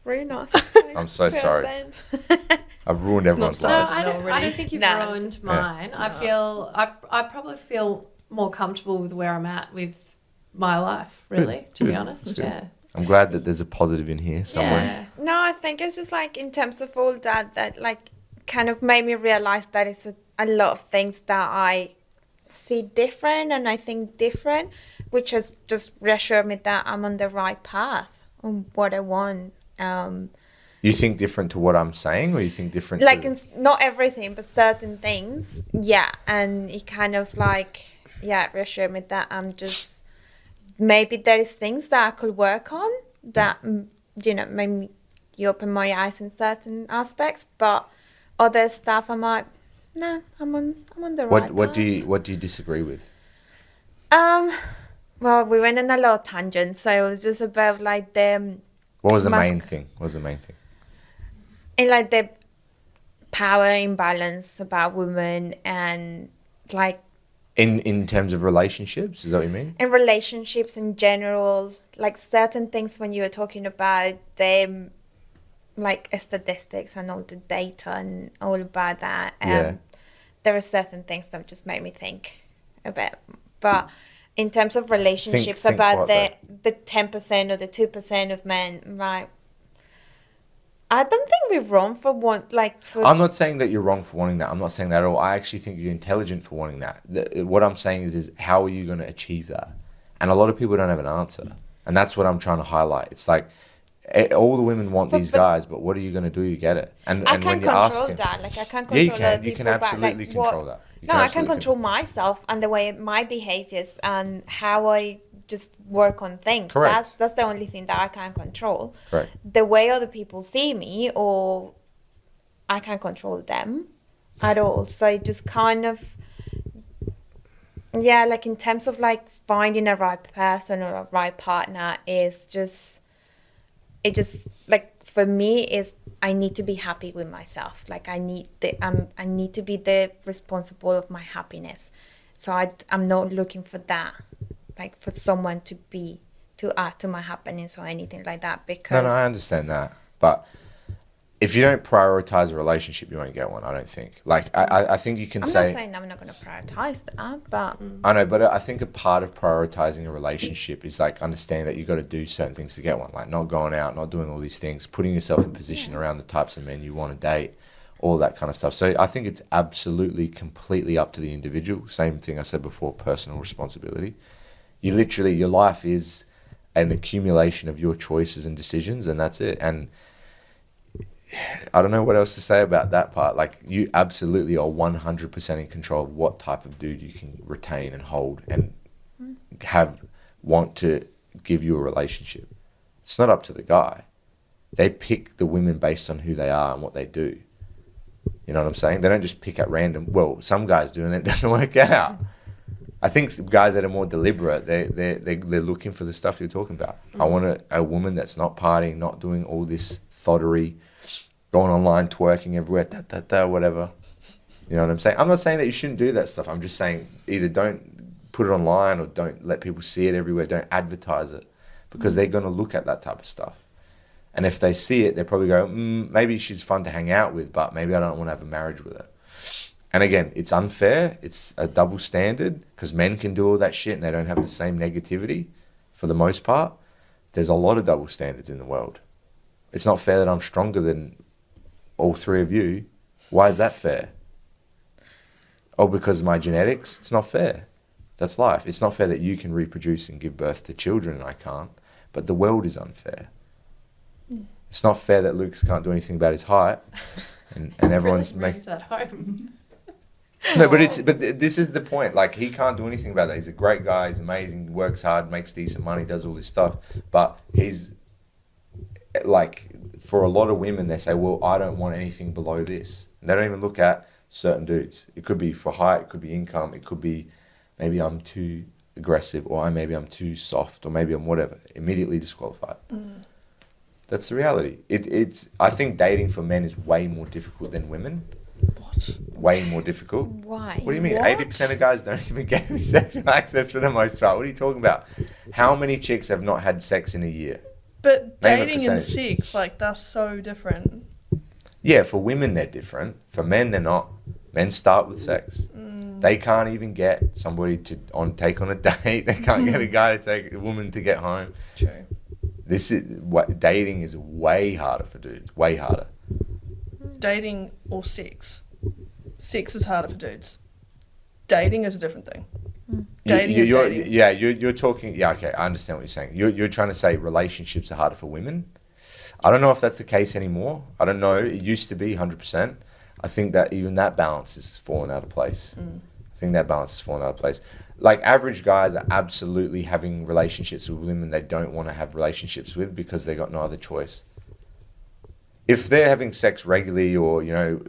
Really nice. I'm so sorry. I've ruined everyone's No, lives. I don't think you've ruined mine. No. I probably feel more comfortable with where I'm at with my life, really, to be honest. Yeah. I'm glad that there's a positive in here somewhere. Yeah. No, I think it's just like in terms of all that like kind of made me realize that it's a lot of things that I see different and I think different, which has just reassured me that I'm on the right path on what I want. You think different to what I'm saying, or you think different Like to... not everything, but certain things, yeah. And it kind of like, yeah, reassured me that I'm just, maybe there is things that I could work on that, you know, maybe you open my eyes in certain aspects, but other stuff I'm like, no, I'm on the right What path. do you disagree with? Well, we went on a lot of tangents, so it was just about like the What was the Mas- main thing? What was the main thing? in like the power imbalance about women and like In terms of relationships, is that what you mean? in relationships in general, like certain things when you were talking about them, like statistics and all the data and all about that. Yeah. There are certain things that just made me think about. But in terms of relationships, think about what, the 10% or the 2% of men, right? I don't think we're wrong for I'm not saying that you're wrong for wanting that. I'm not saying that at all. I actually think you're intelligent for wanting that. What I'm saying is how are you going to achieve that? And a lot of people don't have an answer. And that's what I'm trying to highlight. It's like all the women want these guys, but what are you going to do to get it? And I when can you're control asking, that. Like I can yeah, you control can. other You people, can but, like, absolutely control that. You No, I can absolutely control myself and the way my behaviors and how I just work on things. Correct. That's the only thing that I can control. Correct. The way other people see me, or I can't control them at all. So it just kind of, yeah, like in terms of like finding a right person or a right partner is just, it just like for me is I need to be happy with myself. Like I need to be the responsible of my happiness. So I'm not looking for that, like for someone to add to my happiness or anything like that. Because No, I understand that. But if you don't prioritize a relationship, you won't get one, I don't think. Like, I think you can I'm say... not saying I'm not going to prioritize that, but... I know, but I think a part of prioritizing a relationship is like understanding that you've got to do certain things to get one. Like not going out, not doing all these things, putting yourself in position around the types of men you want to date, all that kind of stuff. So I think it's absolutely, completely up to the individual. Same thing I said before, personal responsibility. You literally, your life is an accumulation of your choices and decisions, and that's it. And I don't know what else to say about that part. Like, you absolutely are 100% in control of what type of dude you can retain and hold and want to give you a relationship. It's not up to the guy. They pick the women based on who they are and what they do. You know what I'm saying? They don't just pick at random. Well, some guys do, and it doesn't work out. I think guys that are more deliberate, they're looking for the stuff you're talking about. I want a woman that's not partying, not doing all this thottery, going online, twerking everywhere, whatever. You know what I'm saying? I'm not saying that you shouldn't do that stuff. I'm just saying either don't put it online or don't let people see it everywhere. Don't advertise it, because they're going to look at that type of stuff. And if they see it, they probably go, maybe she's fun to hang out with, but maybe I don't want to have a marriage with her. And again, it's unfair. It's a double standard, because men can do all that shit and they don't have the same negativity for the most part. There's a lot of double standards in the world. It's not fair that I'm stronger than all three of you. Why is that fair? Oh, because of my genetics? It's not fair. That's life. It's not fair that you can reproduce and give birth to children and I can't. But the world is unfair. It's not fair that Lucas can't do anything about his height, and everyone's really that home. No, but this is the point. Like, he can't do anything about that. He's a great guy. He's amazing. Works hard, makes decent money, does all this stuff. But he's like, for a lot of women, they say, well, I don't want anything below this. And they don't even look at certain dudes. It could be for height, it could be income, it could be maybe I'm too aggressive, or maybe I'm too soft, or maybe I'm whatever. Immediately disqualified. That's the reality. It's. I think dating for men is way more difficult than women. What? Way more difficult. Why? What do you mean? What? 80% of guys don't even get any sexual access for the most part. What are you talking about? How many chicks have not had sex in a year? But Name a dating and percentage. sex, like, that's so different. Yeah, for women they're different. For men they're not. Men start with sex. They can't even get somebody to take on a date. They can't get a guy to take a woman to get home. True. This is what dating is way harder for dudes. Way harder. Dating or sex. Sex is harder for dudes. Dating is a different thing. Dating is dating. Yeah, you're talking. Yeah, okay, I understand what you're saying. You're trying to say relationships are harder for women. I don't know if that's the case anymore. I don't know. It used to be 100%. I think that even that balance has fallen out of place. I think that balance has fallen out of place. Like, average guys are absolutely having relationships with women they don't want to have relationships with because they got no other choice. If they're having sex regularly or, you know,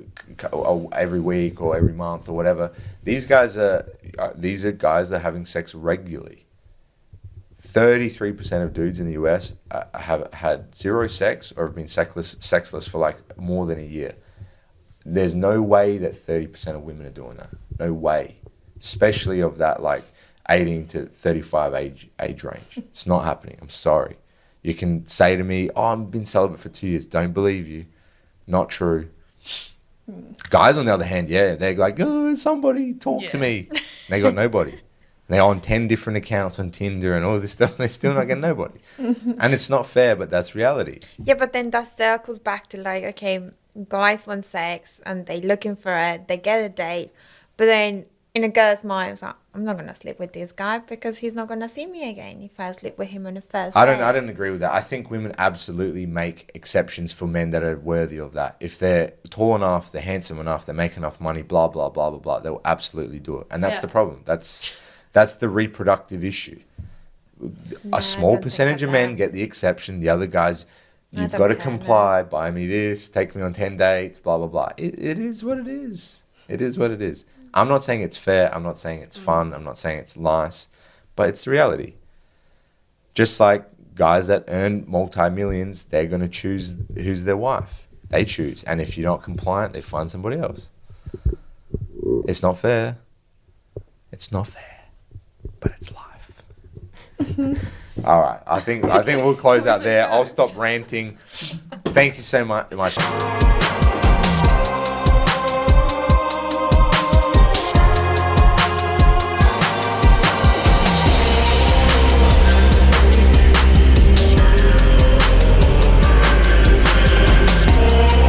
every week or every month or whatever, these guys are guys that are having sex regularly. 33% of dudes in the US have had zero sex or have been sexless for like more than a year. There's no way that 30% of women are doing that. No way. Especially of that like 18 to 35 age range. It's not happening. I'm sorry. You can say to me, oh, I've been celibate for 2 years. Don't believe you. Not true. Guys, on the other hand, yeah, they're like, oh, somebody talk to me. And they got nobody. They're on 10 different accounts on Tinder and all this stuff. And they're still not getting nobody. And it's not fair, but that's reality. Yeah, but then that circles back to like, okay, guys want sex and they're looking for it. They get a date. But then in a girl's mind, it's like, I'm not going to sleep with this guy because he's not going to see me again if I sleep with him on the first I date. don't agree with that. I think women absolutely make exceptions for men that are worthy of that. If they're tall enough, they're handsome enough, they make enough money, blah, blah, blah, blah, blah, they'll absolutely do it. And that's the problem. That's the reproductive issue. A small percentage of men get the exception. The other guys, you've got to comply, buy me this, take me on 10 dates, blah, blah, blah. It is what it is. It is what it is. I'm not saying it's fair. I'm not saying it's fun. I'm not saying it's nice. But it's the reality. Just like guys that earn multi-millions, they're going to choose who's their wife. They choose. And if you're not compliant, they find somebody else. It's not fair. It's not fair. But it's life. All right. I think we'll close out there. I'll stop ranting. Thank you so much.